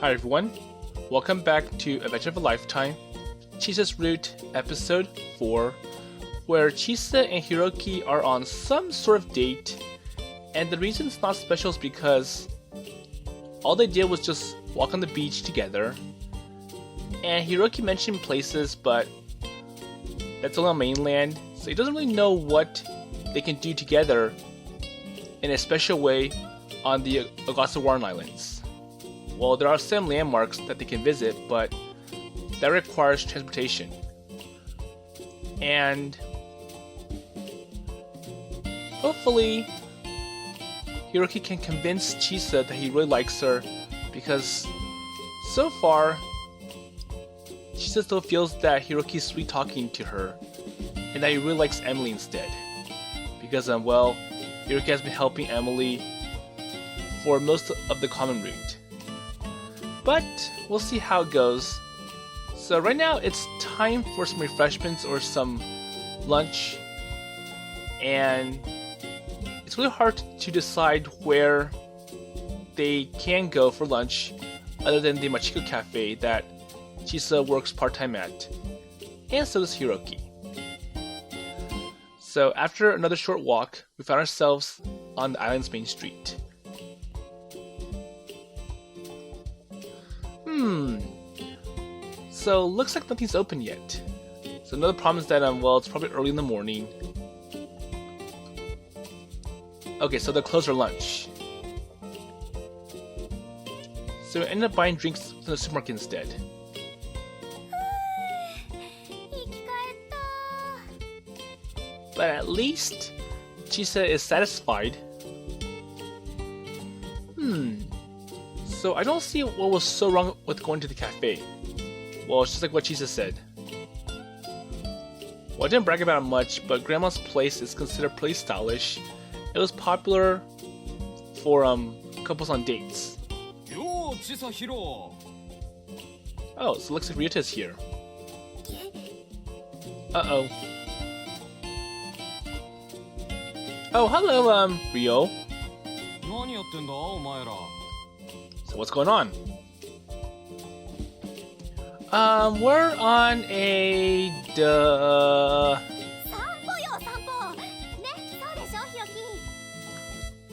Hi everyone, welcome back to Adventure of a Lifetime, Chisa's Route Episode 4, where Chisa and Hiroki are on some sort of date, and the reason it's not special is because all they did was just walk on the beach together, and Hiroki mentioned places, but that's only on mainland, so he doesn't really know what they can do together in a special way on the Ogasawara Islands. Well, there are some landmarks that they can visit, but that requires transportation. And hopefully, Hiroki can convince Chisa that he really likes her, because so far, Chisa still feels that Hiroki's sweet talking to her, and that he really likes Emily instead. Because, well, Hiroki has been helping Emily for most of the common route. But we'll see how it goes. So right now it's time for some refreshments or some lunch, and it's really hard to decide where they can go for lunch other than the Machiko Cafe that Chisa works part-time at, and so does Hiroki. So after another short walk, we found ourselves on the island's main street. So looks like nothing's open yet. So another problem is that well, it's probably early in the morning. Okay, so they're closed for lunch. So we ended up buying drinks from the supermarket instead. But at least Chisa is satisfied. So I don't see what was so wrong with going to the cafe. Well, it's just like what Chisa said. Well, I didn't brag about it much, but Grandma's place is considered pretty stylish. It was popular for couples on dates. Oh, so it looks like Ryuta's here. Uh-oh. Oh, hello, Ryo. So what's going on? We're on a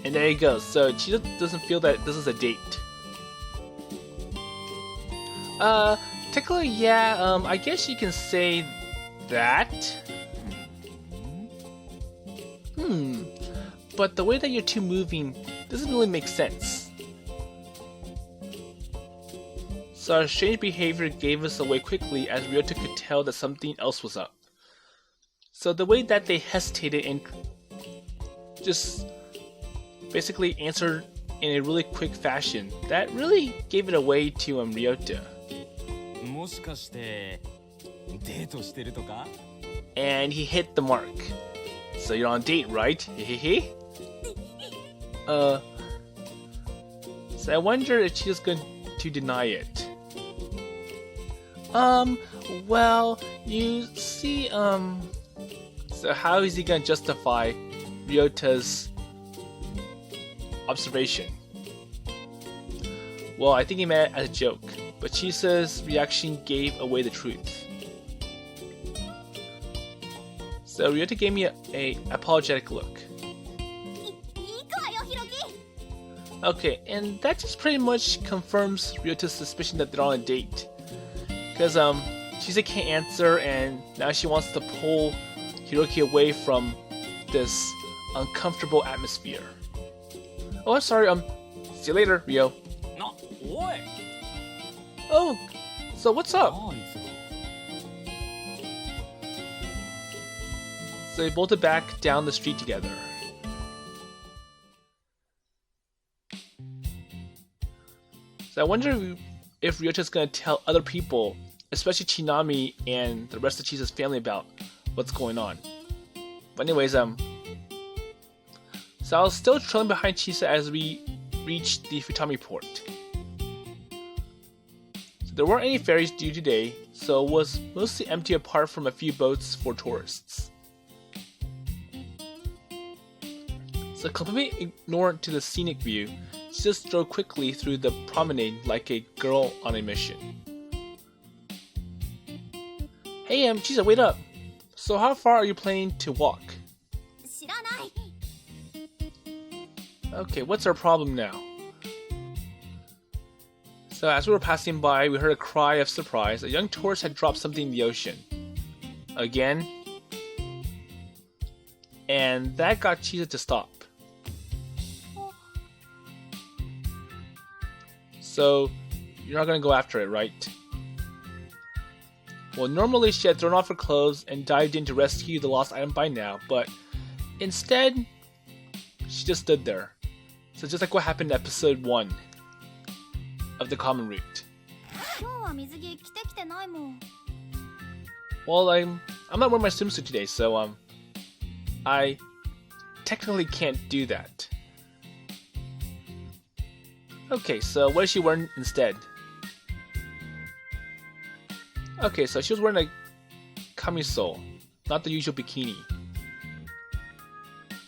And there you go. So she doesn't feel that this is a date. Technically, yeah, I guess you can say that. But the way that you're two moving doesn't really make sense. So our strange behavior gave us away quickly as Ryota could tell that something else was up. So the way that they hesitated and just basically answered in a really quick fashion, that really gave it away to Ryota. And he hit the mark. So you're on a date, right? Hehehe. So I wonder if she's going to deny it. Well, you see, so how is he gonna justify Ryota's observation? Well, I think he meant it as a joke, but Chisa's reaction gave away the truth. So Ryota gave me a apologetic look. Okay, and that just pretty much confirms Ryota's suspicion that they're on a date. Because Chisa can't answer, and now she wants to pull Hiroki away from this uncomfortable atmosphere. Oh, I'm sorry, see you later, Ryo. No, what? Oh, so what's up? So they bolted back down the street together. So I wonder if Ryota's gonna tell other people, especially Chinami and the rest of Chisa's family, about what's going on. But anyways, so I was still trailing behind Chisa as we reached the Futami port. So there weren't any ferries due today, so it was mostly empty apart from a few boats for tourists. So completely ignorant to the scenic view, she just strode quickly through the promenade like a girl on a mission. Hey, Chisa, wait up. So how far are you planning to walk? Okay, what's our problem now? So as we were passing by, we heard a cry of surprise. A young tourist had dropped something in the ocean. Again? And that got Chisa to stop. So, you're not gonna go after it, right? Well, normally she had thrown off her clothes and dived in to rescue the lost item by now, but instead, she just stood there. So just like what happened in episode 1 of the common route. Well, I'm not wearing my swimsuit today, so I technically can't do that. Okay, so what is she wearing instead? Okay, so she was wearing a camisole, not the usual bikini.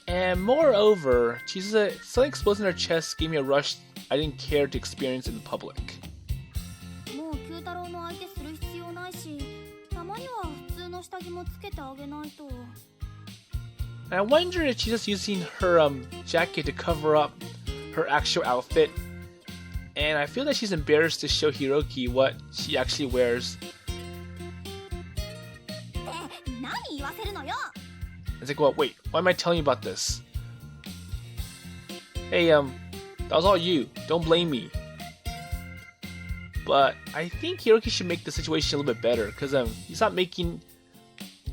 And moreover, something exposed in her chest gave me a rush I didn't care to experience in public. And I wonder if she's just using her jacket to cover up her actual outfit. And I feel that she's embarrassed to show Hiroki what she actually wears. It's like, well, wait, why am I telling you about this? Hey, that was all you. Don't blame me. But I think Hiroki should make the situation a little bit better, because he's not making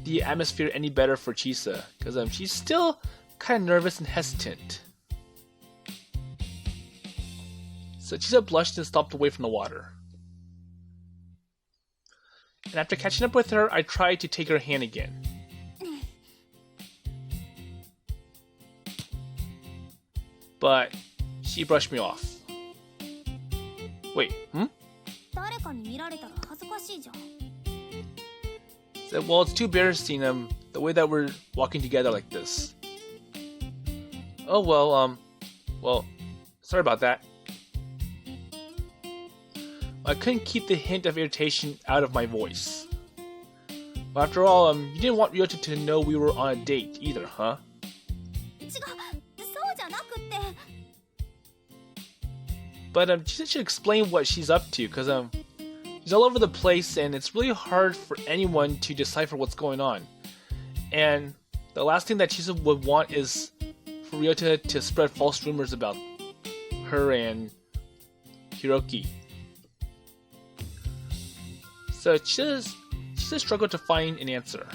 the atmosphere any better for Chisa, because she's still kind of nervous and hesitant. So Chisa blushed and stopped away from the water. And after catching up with her, I tried to take her hand again. But she brushed me off. Wait, Said, well, it's too embarrassing, the way that we're walking together like this. Oh, well, sorry about that. I couldn't keep the hint of irritation out of my voice. But after all, you didn't want Ryota to know we were on a date either, huh? But Chisa should explain what she's up to, because she's all over the place and it's really hard for anyone to decipher what's going on. And the last thing that Chisa would want is for Ryota to spread false rumors about her and Hiroki. So Chisa struggled to find an answer.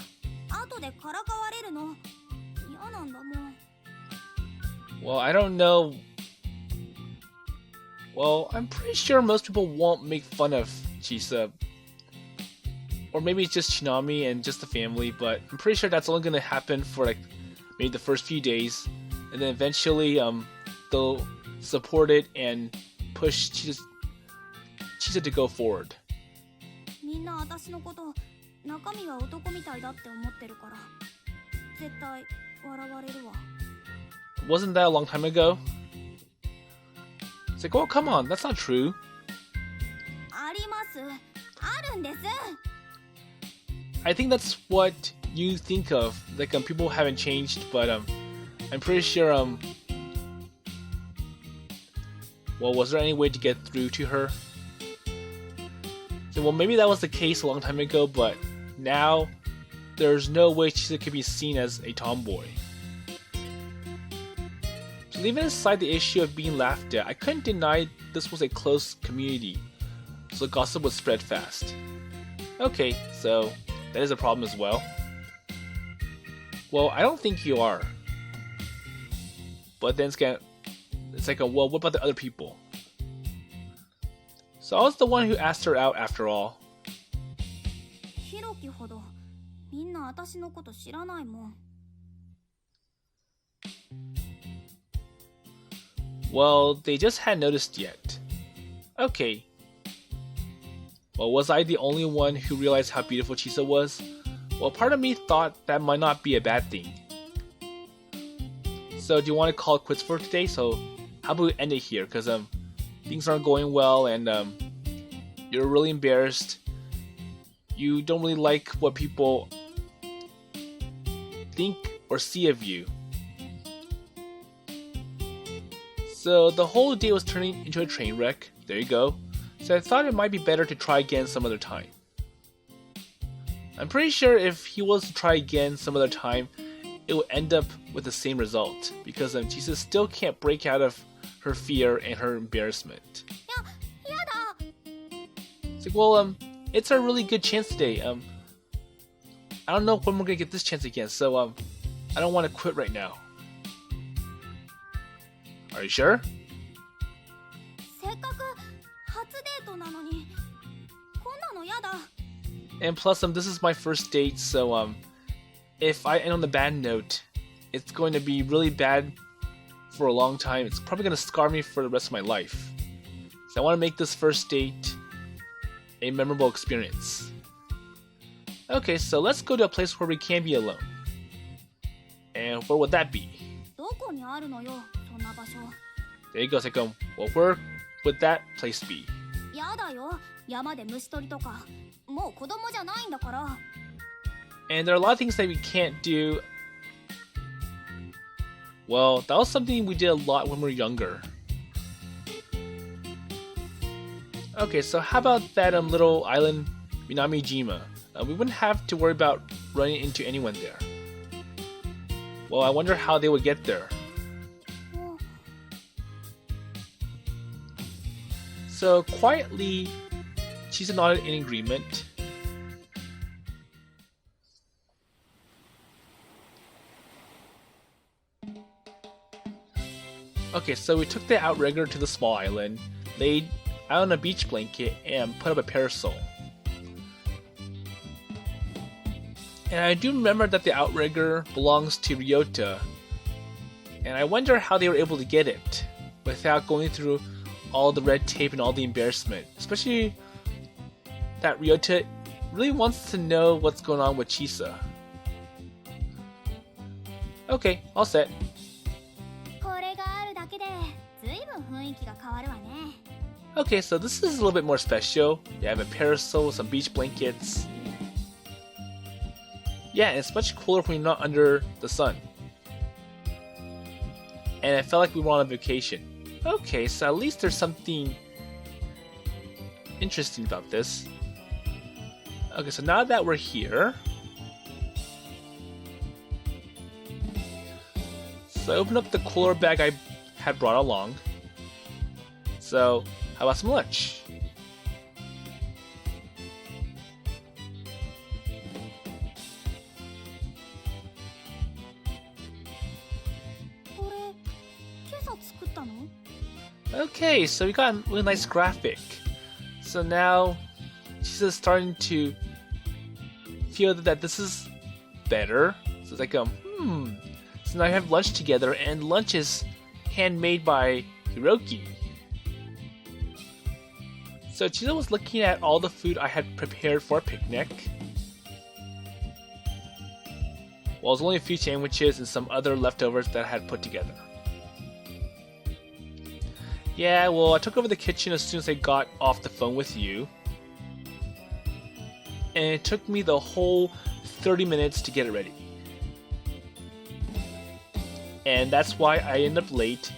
Well, I don't know. Well, I'm pretty sure most people won't make fun of Chisa. Or maybe it's just Chinami and just the family, but I'm pretty sure that's only going to happen for like maybe the first few days. And then eventually they'll support it and push Chisa to go forward. Wasn't that a long time ago? It's like, oh, come on, that's not true. I think that's what you think of. Like, people haven't changed, but I'm pretty sure. Well, was there any way to get through to her? So, well, maybe that was the case a long time ago, but now there's no way Chisa could be seen as a tomboy. So leaving aside the issue of being laughed at, I couldn't deny this was a close community, so gossip would spread fast. Okay, so that is a problem as well. Well, I don't think you are. But then it's like, well, what about the other people? So I was the one who asked her out after all. Well, they just hadn't noticed yet. Okay. Well, was I the only one who realized how beautiful Chisa was? Well, part of me thought that might not be a bad thing. So do you want to call it quits for today? So how about we end it here? Because things aren't going well, and you're really embarrassed. You don't really like what people think or see of you. So the whole day was turning into a train wreck. There you go. So I thought it might be better to try again some other time. I'm pretty sure if he was to try again some other time, it will end up with the same result, because Chisa still can't break out of her fear and her embarrassment. It's like, well, it's a really good chance today. I don't know when we're gonna get this chance again, so I don't want to quit right now. Are you sure? And plus, this is my first date, so if I end on the bad note, it's going to be really bad for a long time. It's probably going to scar me for the rest of my life. So I want to make this first date a memorable experience. Okay, so let's go to a place where we can be alone. And where would that be? There you go, Seiko. Well, where would that place be? And there are a lot of things that we can't do. Well, that was something we did a lot when we were younger. Okay, so how about that little island, Minamijima? We wouldn't have to worry about running into anyone there. Well, I wonder how they would get there. So quietly, Chisa nodded in agreement. Okay, so we took the outrigger to the small island, laid out on a beach blanket, and put up a parasol. And I do remember that the outrigger belongs to Ryota, and I wonder how they were able to get it without going through all the red tape and all the embarrassment. Especially that Ryota really wants to know what's going on with Chisa. Okay, all set. Okay, so this is a little bit more special. You have a parasol, some beach blankets. Yeah, it's much cooler when you're not under the sun. And it felt like we were on a vacation. Okay, so at least there's something interesting about this. Okay, so now that we're here, so I opened up the cooler bag I had brought along. So, how about some lunch? Okay, so we got a really nice graphic. So now she's just starting to feel that this is better. So it's like, So now I have lunch together, and lunch is handmade by Hiroki. So Chisa was looking at all the food I had prepared for a picnic. Well, it was only a few sandwiches and some other leftovers that I had put together. Yeah, well, I took over the kitchen as soon as I got off the phone with you. And it took me the whole 30 minutes to get it ready. And that's why I ended up late,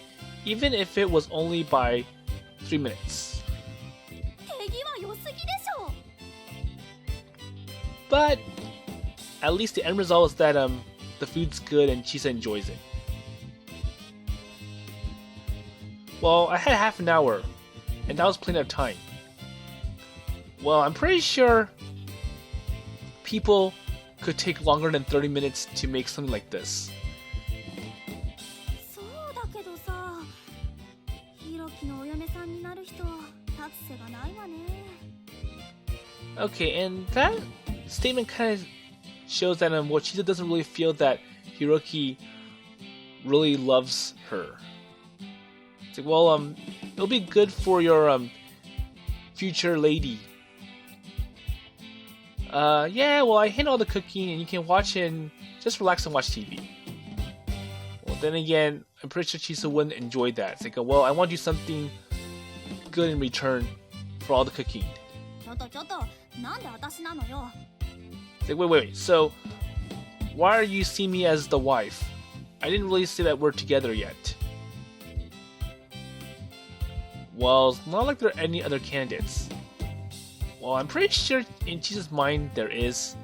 even if it was only by 3 minutes. But at least the end result is that the food's good and Chisa enjoys it. Well, I had half an hour, and that was plenty of time. Well, I'm pretty sure people could take longer than 30 minutes to make something like this. Okay, and that statement kind of shows that well, Chisa doesn't really feel that Hiroki really loves her. It's like, well, it'll be good for your future lady. Yeah, well, I handle all the cooking, and you can watch and just relax and watch TV. Well, then again, I'm pretty sure Chisa wouldn't enjoy that. It's like, well, I want to do something good in return for all the cooking. It's like, wait. So, why are you seeing me as the wife? I didn't really say that we're together yet. Well, it's not like there are any other candidates. Well, I'm pretty sure in Chisa's mind there is,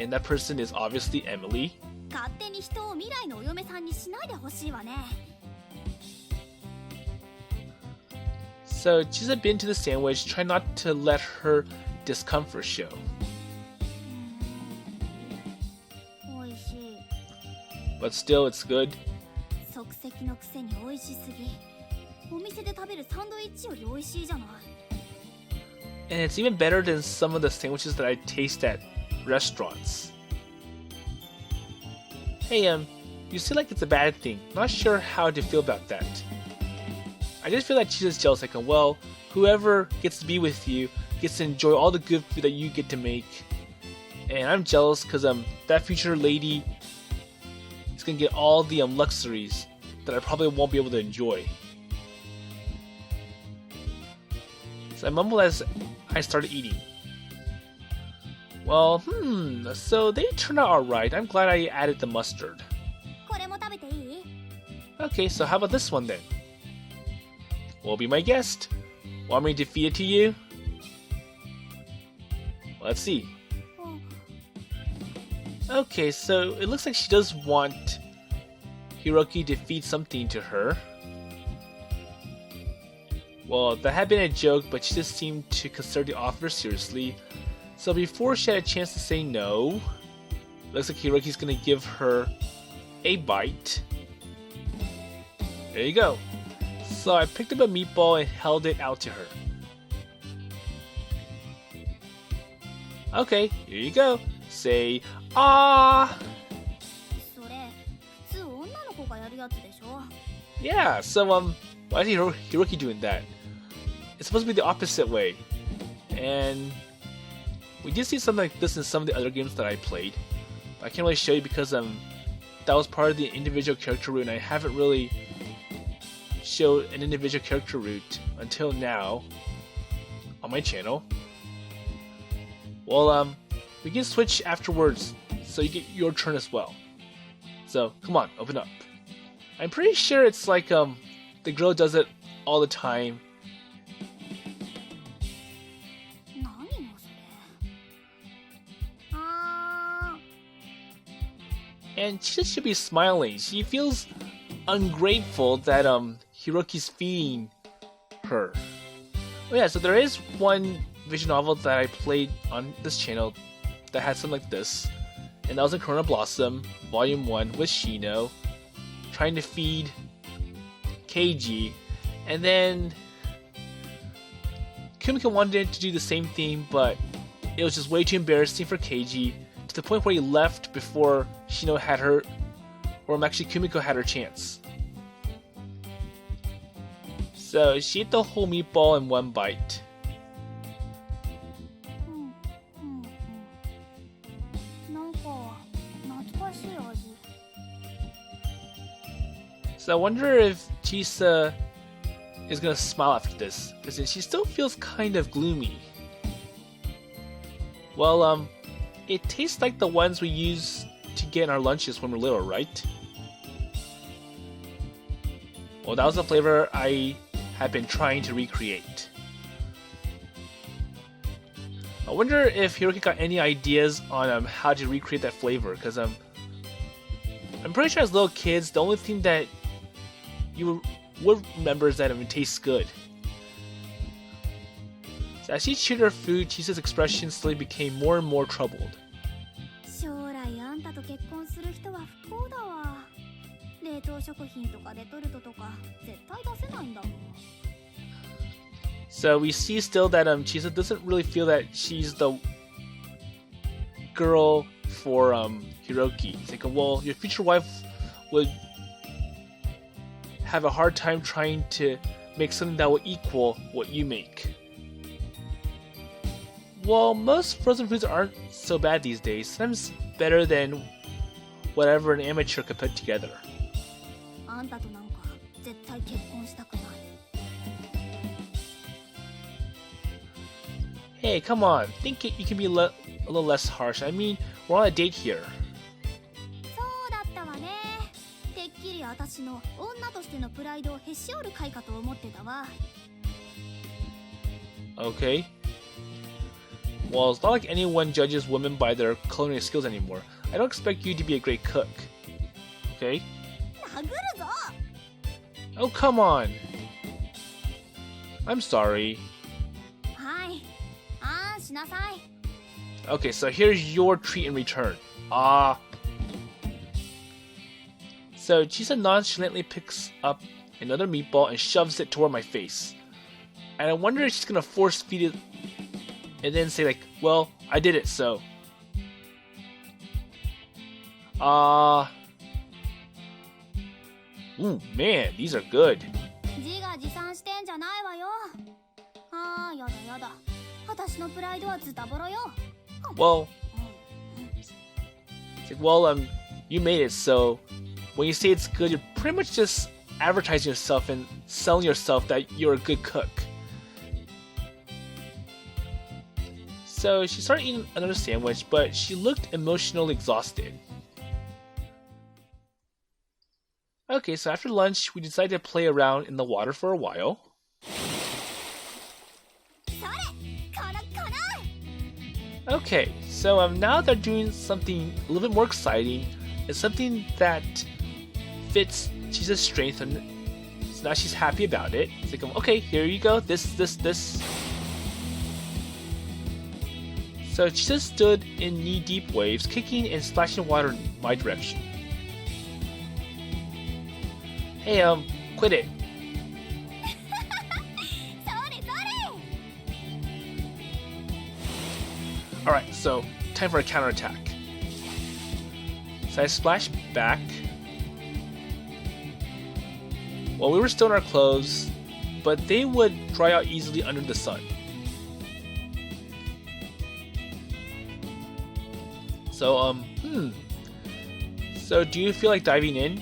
and that person is obviously Emily. So Chisa bit into the sandwich, try not to let her discomfort show. But still, it's good. And it's even better than some of the sandwiches that I taste at restaurants. Hey, you seem like it's a bad thing. Not sure how to feel about that. I just feel like Chisa's jealous, like, well, whoever gets to be with you gets to enjoy all the good food that you get to make. And I'm jealous because that future lady is gonna get all the luxuries that I probably won't be able to enjoy. So I mumbled as I started eating. Well, so they turned out alright. I'm glad I added the mustard. Okay, so how about this one then? Will be my guest. Want me to feed it to you? Let's see. Okay, so it looks like she does want Hiroki to feed something to her. Well, that had been a joke, but she just seemed to consider the offer seriously. So before she had a chance to say no, looks like Hiroki's gonna give her a bite. There you go. So I picked up a meatball and held it out to her. Okay, here you go. Say, ah! Yeah, so why is Hiroki doing that? It's supposed to be the opposite way. And we did see something like this in some of the other games that I played. But I can't really show you because that was part of the individual character route, and I haven't really showed an individual character route until now on my channel. Well, we can switch afterwards, so you get your turn as well. So come on, open up. I'm pretty sure it's like the girl does it all the time. And she should be smiling. She feels ungrateful that Hiroki's feeding her. Oh yeah, so there is one visual novel that I played on this channel that had something like this, and that was in Corona Blossom, Volume 1 with Shino, trying to feed Keiji, and then Kumiko wanted to do the same thing, but it was just way too embarrassing for Keiji, to the point where he left before Shino had her, or actually Kumiko had her chance. So she ate the whole meatball in one bite. So I wonder if Chisa is gonna smile after this, because she still feels kind of gloomy. Well, it tastes like the ones we use to get in our lunches when we're little, right? Well, that was the flavor I have been trying to recreate. I wonder if Hiroki got any ideas on how to recreate that flavor, because I'm pretty sure as little kids, the only thing that you would remember is that it tastes good. So as she chewed her food, Chisa's expression slowly became more and more troubled. So we see still that Chisa doesn't really feel that she's the girl for Hiroki. It's like, well, your future wife would have a hard time trying to make something that will equal what you make. Well, most frozen foods aren't so bad these days. Sometimes better than whatever an amateur could put together. あんたとなんか絶対結婚したくない。 Hey, come on. Think you can be a little less harsh. I mean, we're on a date here. そうだったわね。てっきり私の女としてのプライドをへし折る回かと思ってたわ。 Okay. Well, it's not like anyone judges women by their culinary skills anymore. I don't expect you to be a great cook. Okay? 殴るぞ。 Oh, come on. I'm sorry. はい。あんしなさい。 Okay, so here's your treat in return. So Chisa nonchalantly picks up another meatball and shoves it toward my face. And I wonder if she's gonna force feed it and then say like, well, I did it, so. Ooh, man, these are good. 自画自賛してんじゃないわよ。ああ、やだやだ。私のプライドはズタボロよ。 Well, it's like, well, you made it, so when you say it's good, you're pretty much just advertising yourself and selling yourself that you're a good cook. So she started eating another sandwich, but she looked emotionally exhausted. Okay, so after lunch, we decided to play around in the water for a while. Okay, so now they're doing something a little bit more exciting. It's something that fits Chisa's strength, and so now she's happy about it. It's like, okay, here you go. This. So Chisa stood in knee-deep waves, kicking and splashing water in my direction. Hey, quit it. Alright, so time for a counterattack. So I splashed back. Well, we were still in our clothes, but they would dry out easily under the sun. So, So, do you feel like diving in?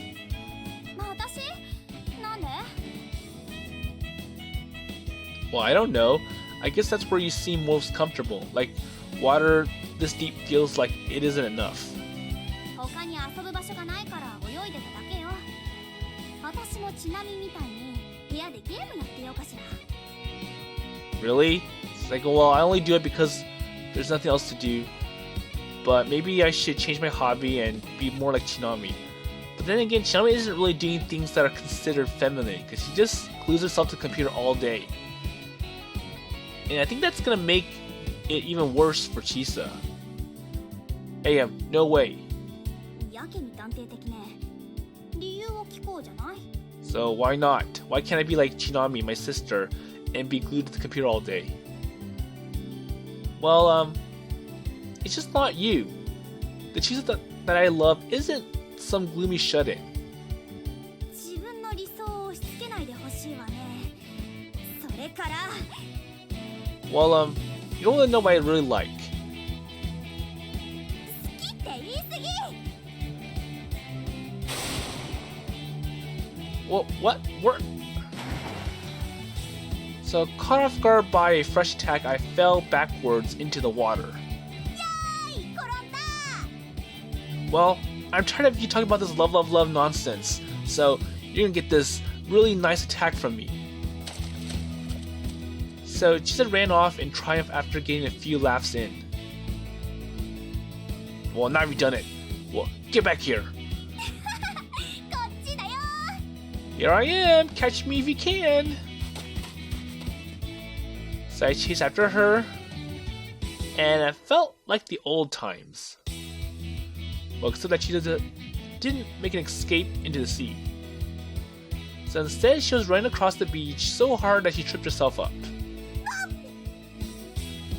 Well, I don't know. I guess that's where you seem most comfortable. Like, water this deep feels like it isn't enough. Really? It's like, well, I only do it because there's nothing else to do. But maybe I should change my hobby and be more like Chinami. But then again, Chinami isn't really doing things that are considered feminine because she just glues herself to the computer all day. And I think that's gonna make it even worse for Chisa. Hey, no way. So why not? Why can't I be like Chinami, my sister, and be glued to the computer all day? Well, it's just not you. The Chisa that I love isn't some gloomy shut-in. Well, you don't really know what I really like. What? So, caught off guard by a fresh attack, I fell backwards into the water. Well, I'm tired of you talking about this love nonsense, so you're gonna get this really nice attack from me. So Chisa ran off in triumph after getting a few laughs in. Well, now you've done it. Well, get back here. Here I am, catch me if you can. So I chased after her, and it felt like the old times. Well, except that Chisa didn't make an escape into the sea. So instead, she was running across the beach so hard that she tripped herself up.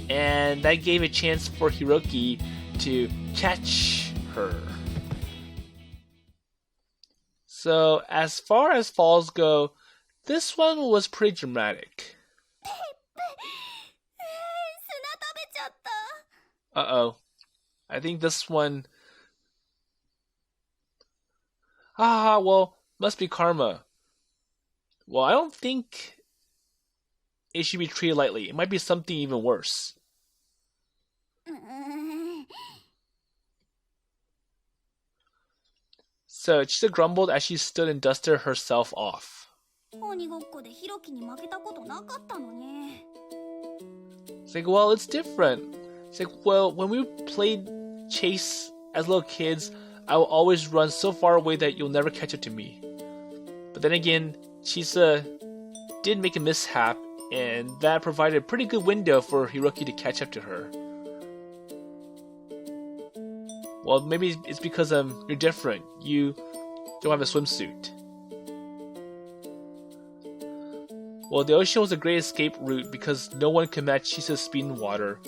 And that gave a chance for Hiroki to catch her. So as far as falls go, this one was pretty dramatic. Uh-oh. I think this one... well, Must be karma. Well, I don't think it should be treated lightly. It might be something even worse. So Chisa grumbled as she stood and dusted herself off. 鬼ごっこでヒロキに負けたことなかったのに。 It's like, well, it's different. It's like, well, when we played chase as little kids, I will always run so far away that you'll never catch up to me. But then again, Chisa did make a mishap, and that provided a pretty good window for Hiroki to catch up to her. Well, maybe it's because you're different. You don't have a swimsuit. Well, the ocean was a great escape route because no one could match Chisa's speed in water.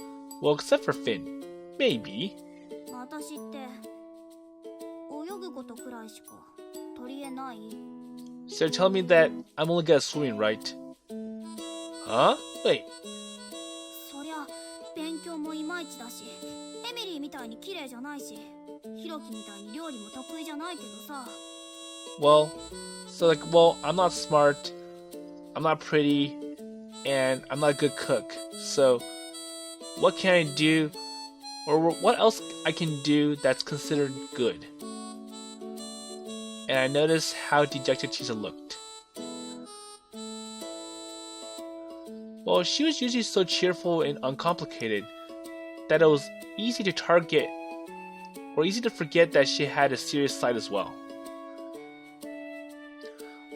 Well, except for Finn. Maybe. 私って泳ぐことくらいしか取り柄ない。 So you're telling me that I'm only good at swimming, right? Huh? Wait. そりゃ勉強もいまいちだし、エミリーみたいに綺麗じゃないし、ヒロキみたいに料理も得意じゃないけどさ。 Well, well, I'm not smart, I'm not pretty, and I'm not a good cook. So, what can I do, or what else I can do that's considered good? And I noticed how dejected Chisa looked. Well, she was usually so cheerful and uncomplicated that it was easy to target or easy to forget that she had a serious side as well.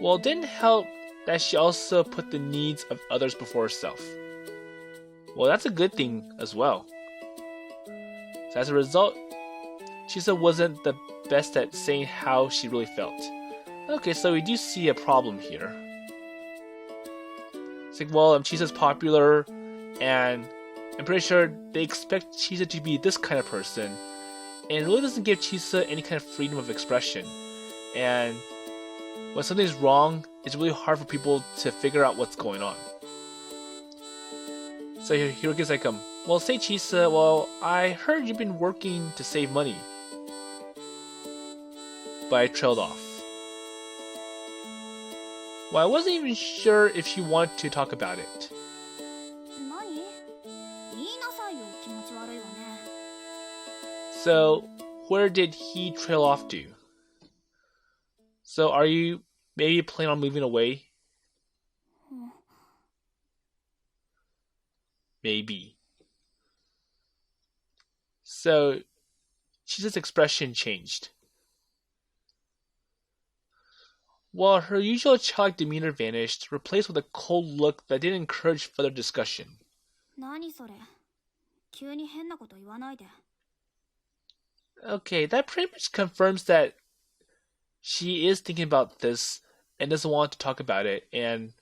Well, it didn't help that she also put the needs of others before herself. Well, that's a good thing as well. So as a result, Chisa wasn't the best at saying how she really felt. Okay, so we do see a problem here. It's like, well, Chisa's popular, and I'm pretty sure they expect Chisa to be this kind of person, and it really doesn't give Chisa any kind of freedom of expression. And when something's wrong, it's really hard for people to figure out what's going on. So Hiroki's like, well, say Chisa, well, I heard you've been working to save money. But I trailed off. Well, I wasn't even sure if she wanted to talk about it. 何？言いなさいよ、気持ち悪いわね。 So, where did he trail off to? So, are you maybe planning on moving away? Maybe. So, Chisa's expression changed. While her usual childlike demeanor vanished, replaced with a cold look that didn't encourage further discussion. 何それ？急に変なこと言わないで。 Okay, that pretty much confirms that she is thinking about this and doesn't want to talk about it and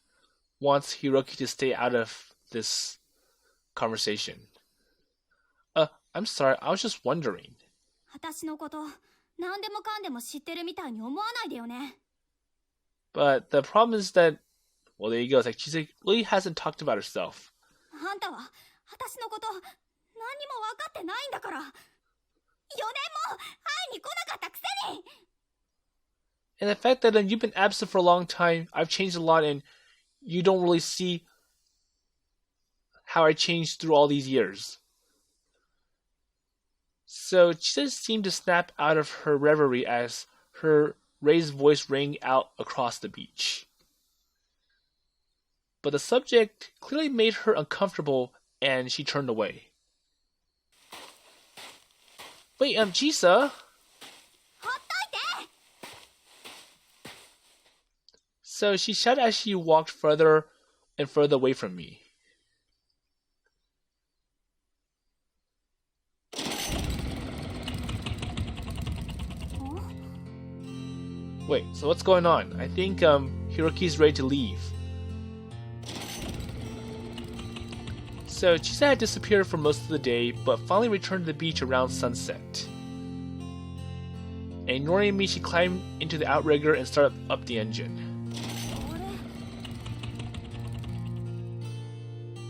wants Hiroki to stay out of this conversation. I'm sorry, I was just wondering. 私のこと何でもかんでも知ってるみたいに思わないでよね。 But the problem is that, well, there you go. It's like she really hasn't talked about herself. あんたは私のこと何にも分かってないんだから。4年も会いに来なかったくせに。 And the fact that you've been absent for a long time, I've changed a lot, and you don't really see how I changed through all these years. So she just seemed to snap out of her reverie as her raised voice rang out across the beach. But the subject clearly made her uncomfortable, and she turned away. Wait, Chisa? ほっといて。 So she shouted as she walked further and further away from me. Wait, so what's going on? I think Hiroki's ready to leave. So Chisa had disappeared for most of the day, but finally returned to the beach around sunset. And ignoring me, she climbed into the outrigger and started up the engine.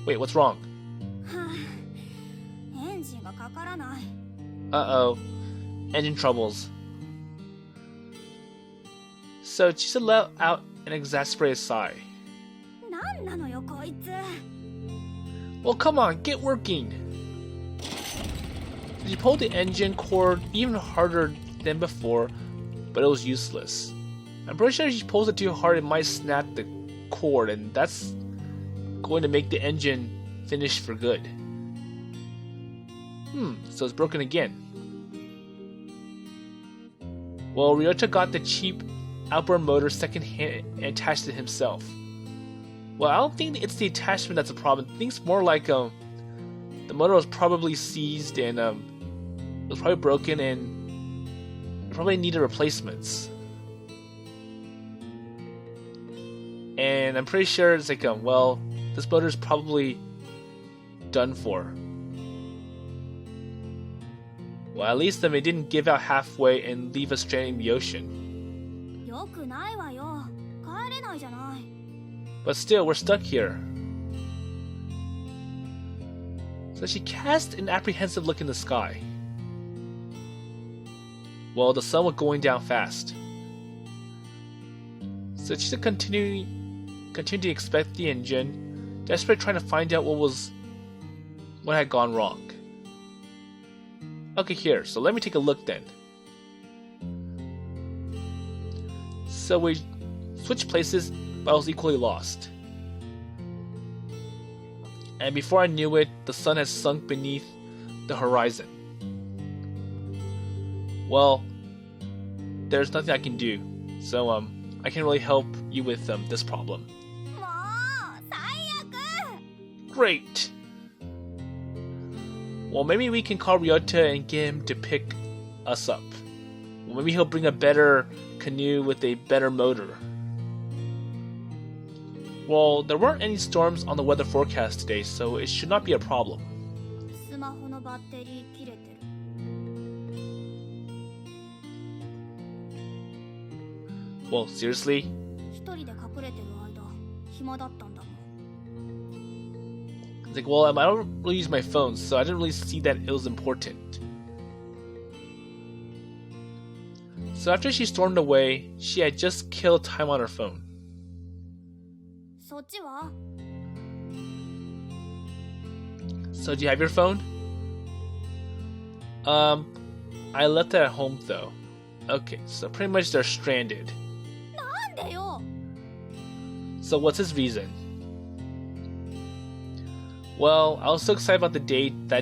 Wait, what's wrong? エンジンがかからない。 Uh-oh. Engine troubles. So Chisa let out an exasperated sigh. なんなのよこいつ。 Well, come on, get working. She pulled the engine cord even harder than before, but it was useless. I'm pretty sure if she pulls it too hard, it might snap the cord, and that's going to make the engine finish for good. So it's broken again. Well, Ryota got the cheap outboard motor secondhand and attached it himself. Well, I don't think it's the attachment that's a problem. I think it's more like the motor was probably seized and it was probably broken and it probably needed replacements. And I'm pretty sure it's like well, this motor is probably done for. Well, at least it didn't give out halfway and leave us stranded in the ocean. よくないわよ。帰れないじゃない。 But still, we're stuck here. So she cast an apprehensive look in the sky. Well, the sun was going down fast. So she continued to inspect the engine, desperate trying to find out what had gone wrong. Okay, here, so let me take a look then. So we switched places, but I was equally lost. And before I knew it, the sun had sunk beneath the horizon. Well, there's nothing I can do, so I can't really help you with this problem. もう最悪。 Great! Well, maybe we can call Ryota and get him to pick us up. Well, maybe he'll bring a better canoe with a better motor. Well, there weren't any storms on the weather forecast today, so it should not be a problem. スマホのバッテリー切れてる。 Well, seriously? 一人で隠れてる間、暇だったんだもん。 It's like, well, I don't really use my phone, so I didn't really see that it was important. So after she stormed away, she had just killed time on her phone. そっちは？ So do you have your phone? I left it at home though. Okay, so pretty much they're stranded. なんでよ。 So what's his reason? Well, I was so excited about the date that I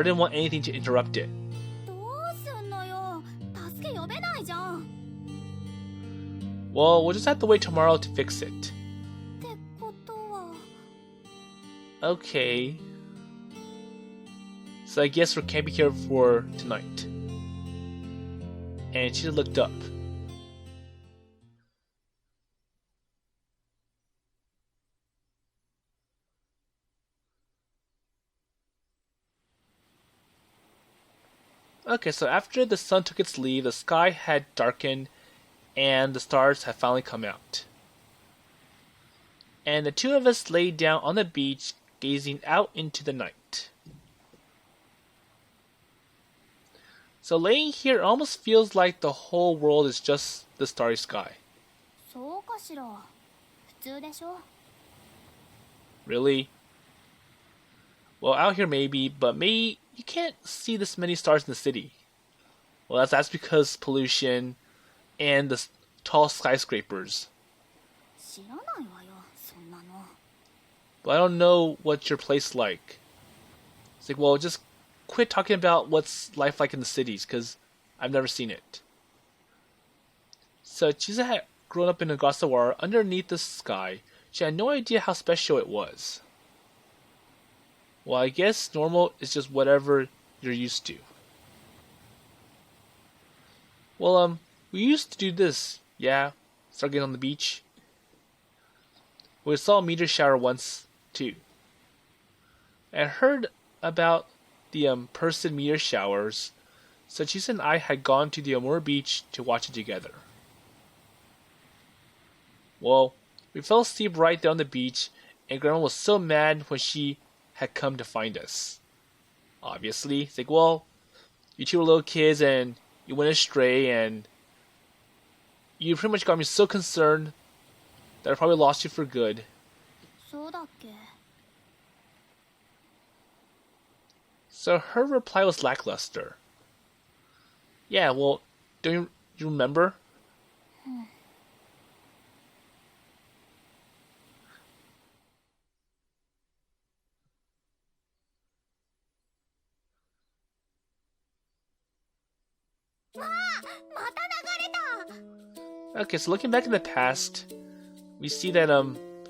didn't want anything to interrupt it. どうすんのよ。助け呼べないじゃん。 Well, we'll just have to wait tomorrow to fix it. ってことは。 Okay. So I guess we can't be here for tonight. And she looked up. Okay, so after the sun took its leave, the sky had darkened and the stars had finally come out. And the two of us lay down on the beach, gazing out into the night. So laying here it almost feels like the whole world is just the starry sky. そうかしら。普通でしょ。 Really? Well, out here maybe, but maybe you can't see this many stars in the city. Well, that's because pollution and the tall skyscrapers. 知らないわよ、そんなの。 But I don't know what's your place like. It's like, well, just quit talking about what's life like in the cities, because I've never seen it. So Chisa had grown up in Ogasawara underneath the sky. She had no idea how special it was. Well, I guess normal is just whatever you're used to. Well, we used to do this, yeah, start getting on the beach. We saw a meteor shower once, too. I heard about the Person meteor showers, so Chisa and I had gone to the Amur beach to watch it together. Well, we fell asleep right there on the beach, and Grandma was so mad when she had come to find us. Obviously, it's like, well, you two were little kids and you went astray and you pretty much got me so concerned that I probably lost you for good. そうだっけ So her reply was lackluster. Yeah, well, don't you remember? Okay, so looking back in the past, we see that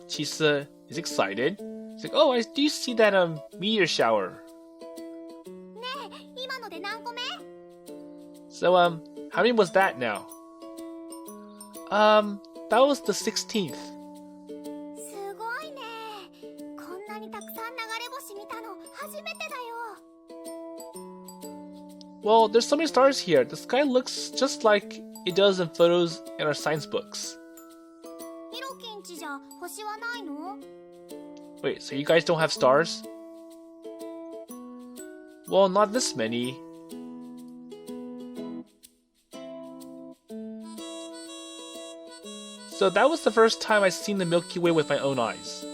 Chisa is excited. She's like, "Oh, I do see that meteor shower." ねえ今ので何個目 So how many was that now? That was the 16th. すごいねこんなにたくさん流れ星見たの初めてだよ Well, there's so many stars here. The sky looks just like it does in photos in our science books. ヒロキんちじゃ星はないの Wait, so you guys don't have stars? Well, not this many. So that was the first time I seen the Milky Way with my own eyes. へえ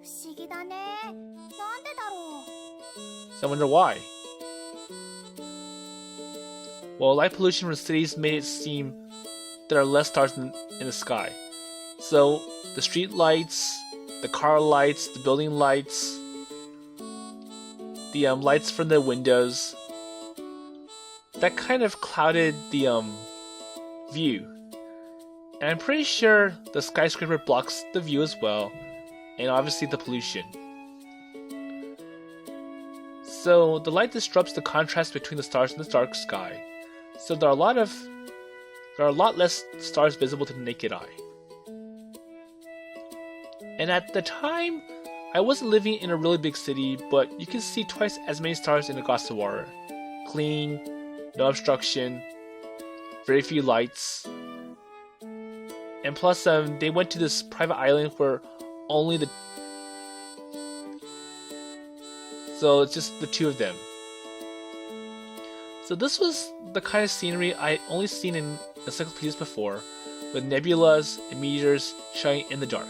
不思議だねなんでだろう So I wonder why. Well, light pollution from cities made it seem there are less stars in the sky. So the street lights, the car lights, the building lights, the lights from the windows, that kind of clouded the view. And I'm pretty sure the skyscraper blocks the view as well, and obviously the pollution. So the light disrupts the contrast between the stars in the dark sky. So there are a lot less stars visible to the naked eye. And at the time, I wasn't living in a really big city, but you can see twice as many stars in Ogasawara. Clean, no obstruction, very few lights. And plus, they went to this private island where only the... So it's just the two of them. So this was the kind of scenery I only seen in encyclopedias before, with nebulas and meteors shining in the dark.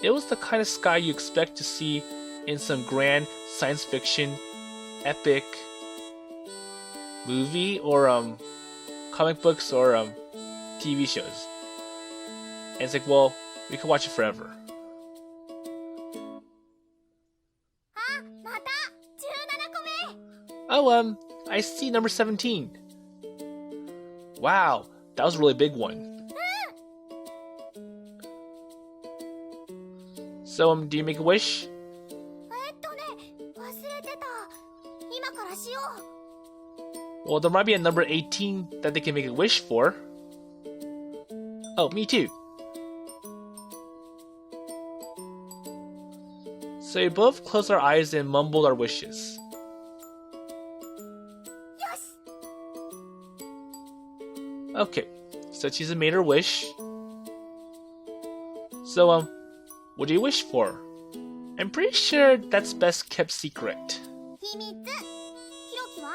It was the kind of sky you expect to see in some grand science fiction, epic movie, or comic books or TV shows. And it's like, well, we could watch it forever. あまた17個目 Oh, I see number 17. Wow, that was a really big one. So, do you make a wish? 忘れてた今からしよう Well, there might be a number 18 that they can make a wish for. Oh, me too. So we both closed our eyes and mumbled our wishes. よし Okay, so Chisa made her wish. So, what do you wish for? I'm pretty sure that's best kept secret. 秘密ヒロキは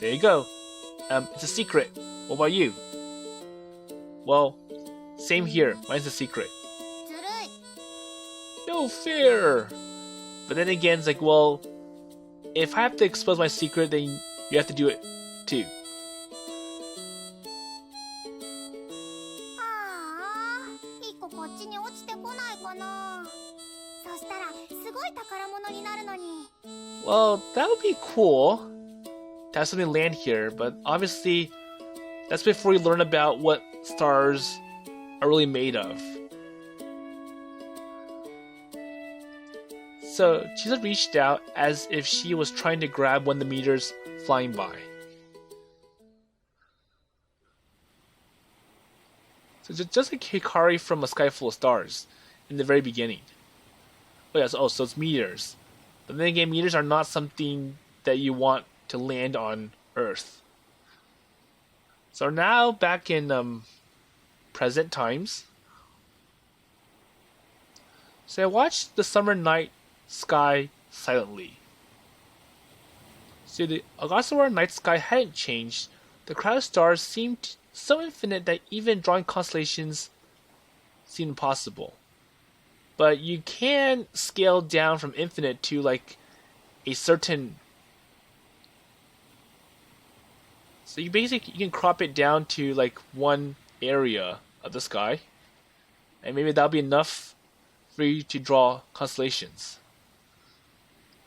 There you go. It's a secret. What about you? Well, same here. Mine's a secret. ずるい No fair. But then again, it's like, well, if I have to expose my secret, then you have to do it too. ああ一個こっちに落ちてこないかなそしたらすごい宝物になるのに Well, that would be cool to have something land here, but obviously, that's before you learn about what stars are really made of. So, Chisa reached out as if she was trying to grab one of the meteors flying by. So just like Hikari from A Sky Full of Stars in the very beginning. Oh yeah, so it's meteors. But then again, meteors are not something that you want to land on Earth. So now back in present times. So I watched the summer night sky silently. See, the Ogasawara night sky hadn't changed The crowd of stars seemed so infinite that even drawing constellations seemed impossible. But you can scale down from infinite to like a certain. So you can crop it down to like one area of the sky, and maybe that'll be enough for you to draw constellations.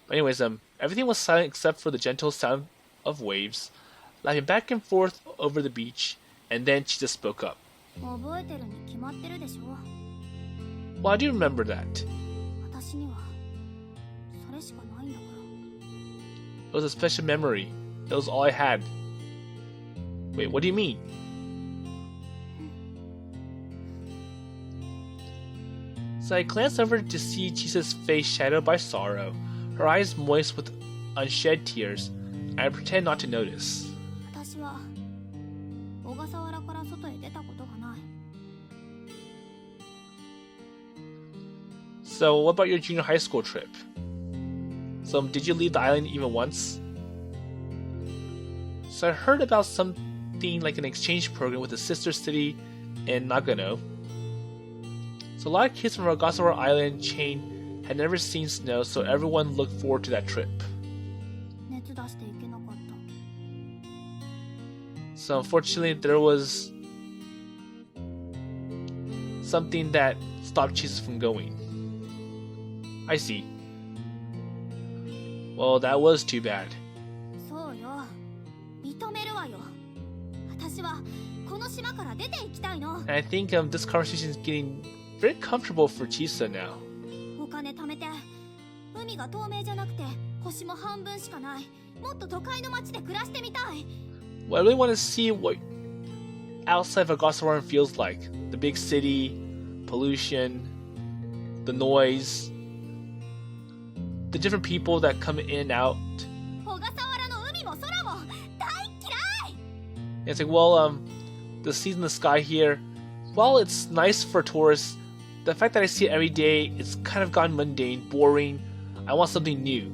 But anyways, everything was silent except for the gentle sound of waves lapping back and forth over the beach, and then Chisa spoke up. 覚えてるに決まってるでしょ。 Well, I do remember that. 私にはそれしかないんだから。 It was a special memory. It was all I had. Wait, what do you mean? So I glanced over to see Chisa's face shadowed by sorrow, her eyes moist with unshed tears, and I pretend not to notice. 私は小笠原から外へ出たことがない。 So, what about your junior high school trip? So, did you leave the island even once? So I heard about something like an exchange program with a sister city in Nagano. So a lot of kids from Ogasawara Island chain had never seen snow, so everyone looked forward to that trip. 熱出していけなかった。 So unfortunately, there was something that stopped Chisa from going. I see. Well, that was too bad. そうよ。認めるわよ。私はこの島から出て行きたいの。 And I think this conversation is getting very comfortable for Chisa now. お金貯めて、海が透明じゃなくて星も半分しかない。もっと都会の街で暮らしてみたい。 Well, I really want to see what outside of Ogasawara feels like. The big city, pollution, the noise, the different people that come in and out. 小笠原の海も空も大嫌い。 And it's like, well, the season, the sky here, while it's nice for tourists, the fact that I see it every day, it's kind of gone mundane, boring. I want something new.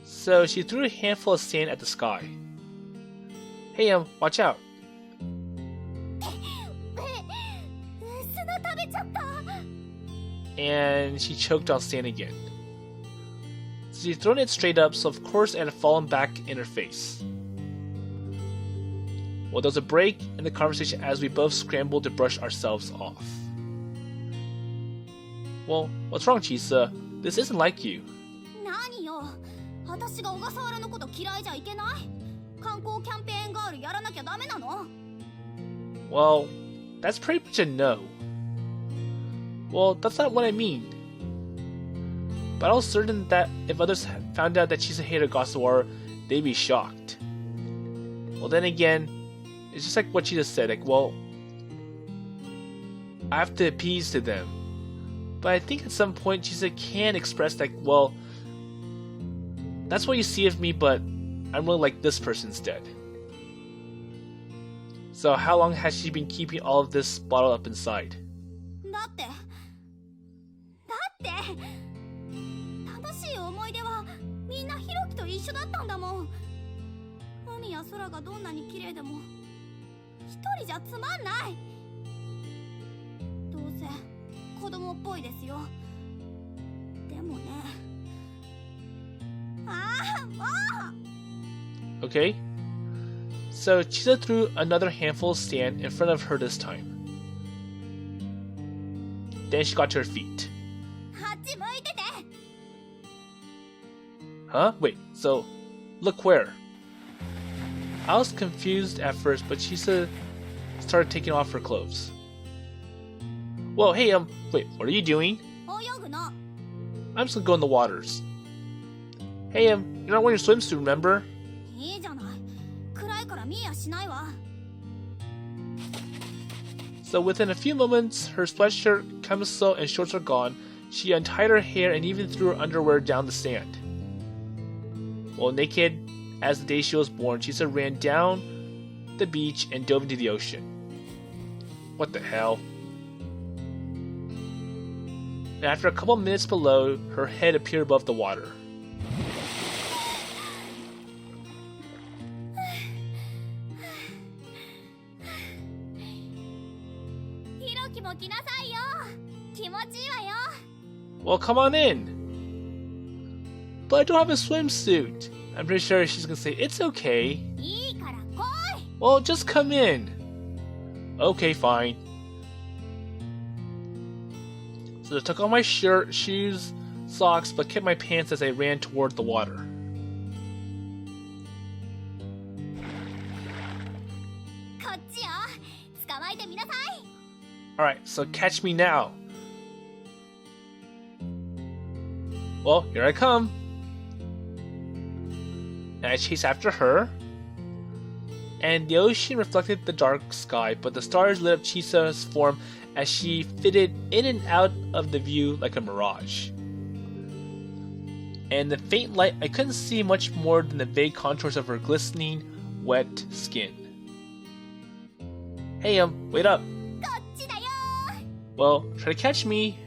So she threw a handful of sand at the sky. Hey, watch out. 砂食べちゃった。 And she choked on sand again. So she'd thrown it straight up, so of course it had fallen back in her face. Well, there was a break in the conversation as we both scrambled to brush ourselves off. Well, what's wrong, Chisa? This isn't like you. 何よ。私が小笠原のこと嫌いじゃいけない。観光キャンペーンガールやらなきゃダメなの。 Well, that's pretty much a no. Well, that's not what I mean. But I was certain that if others found out that Chisa hated Ogasawara, they'd be shocked. Well, then again, it's just like what Chisa said, like, well, I have to appease to them. But I think at some point Chisa can express like, well, that's what you see of me, but I'm really like this person instead. So how long has she been keeping all of this bottled up inside? だって楽しい思い出はみんなひろきと一緒だったんだもん。海や空がどんなに綺麗でも一人じゃつまんない。どうせ子供っぽいですよ。でもね。ああ、もう。 Okay. So Chisa threw another handful of sand in front of her this time. Then she got to her feet. あっち向いてて。 Huh? Wait, so look where? I was confused at first, but Chisa started taking off her clothes. Whoa, hey, wait, what are you doing? 泳ぐの。 I'm just gonna go in the waters. Hey, you're not wearing a swimsuit, remember? いいじゃない。暗いから見えやしないわ。 So within a few moments, her sweatshirt, camisole, and shorts are gone. She untied her hair and even threw her underwear down the sand. Well, naked as the day she was born, Chisa ran down the beach and dove into the ocean. What the hell? And after a couple minutes below, her head appeared above the water. Hiroki も来なさいよ。気持ちいいわよ。 Well, come on in. But I don't have a swimsuit. I'm pretty sure she's gonna say, it's okay. いいから来い。 Well, just come in. Okay, fine. So I took off my shirt, shoes, socks, but kept my pants as I ran toward the water. こっちよ。捕まえてみなさい。 Alright, so catch me now. Well, here I come. And I chase after her. And the ocean reflected the dark sky, but the stars lit up Chisa's form as she fitted in and out of the view like a mirage. And in the faint light, I couldn't see much more than the vague contours of her glistening, wet skin. Hey, wait up. こっちだよ。 Well, try to catch me.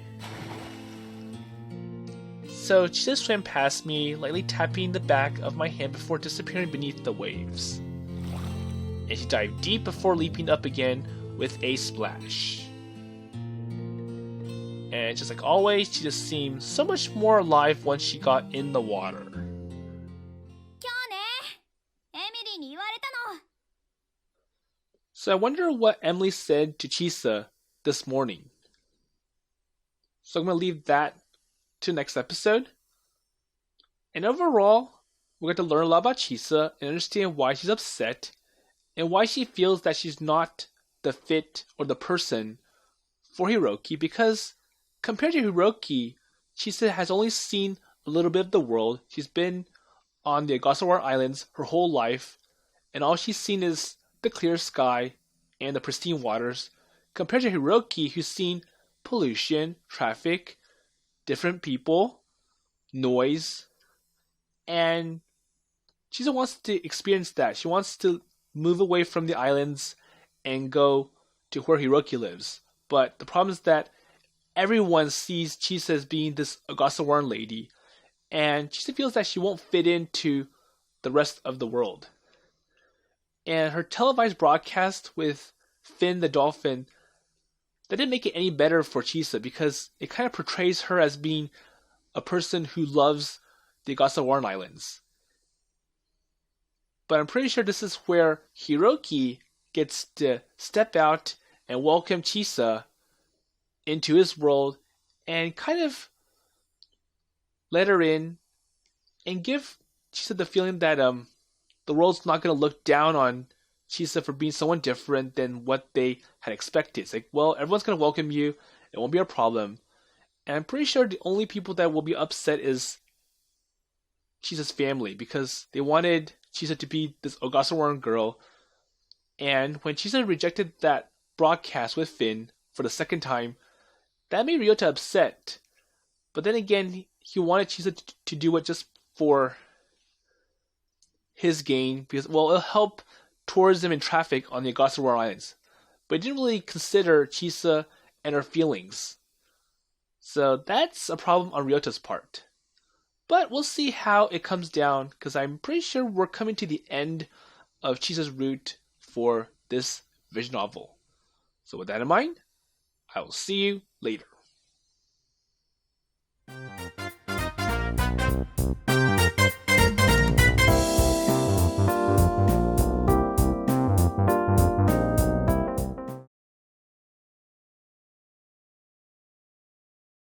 So Chisa swam past me, lightly tapping the back of my hand before disappearing beneath the waves. And she dived deep before leaping up again with a splash. And just like always, she just seemed so much more alive once she got in the water. 今日ね、エミリーに言われたの。 So I wonder what Emily said to Chisa this morning. So I'm going to leave that to next episode. And overall, we're going to learn a lot about Chisa and understand why she's upset and why she feels that she's not the fit or the person for Hiroki, because compared to Hiroki, Chisa has only seen a little bit of the world. She's been on the Ogasawara Islands her whole life, and all she's seen is the clear sky and the pristine waters, compared to Hiroki, who's seen pollution, traffic, different people, noise, and Chisa wants to experience that. She wants to move away from the islands and go to where Hiroki lives. But the problem is that everyone sees Chisa as being this Ogasawaran lady, and Chisa feels that she won't fit into the rest of the world. And her televised broadcast with Finn the dolphin, that didn't make it any better for Chisa, because it kind of portrays her as being a person who loves the Ogasawaran Islands. But I'm pretty sure this is where Hiroki gets to step out and welcome Chisa into his world and kind of let her in and give Chisa the feeling that the world's not going to look down on Chisa for being someone different than what they had expected. It's like, well, everyone's going to welcome you. It won't be a problem. And I'm pretty sure the only people that will be upset is Chisa's family, because they wanted Chisa to be this Ogasawaran girl. And when Chisa rejected that broadcast with Finn for the second time, that made Ryota upset. But then again, he wanted Chisa to do it just for his gain, because, well, it'll help tourism and traffic on the Ogasawara Islands. But he didn't really consider Chisa and her feelings. So that's a problem on Ryota's part. But we'll see how it comes down, because I'm pretty sure we're coming to the end of Chisa's route for this visual novel. So with that in mind, I will see you later.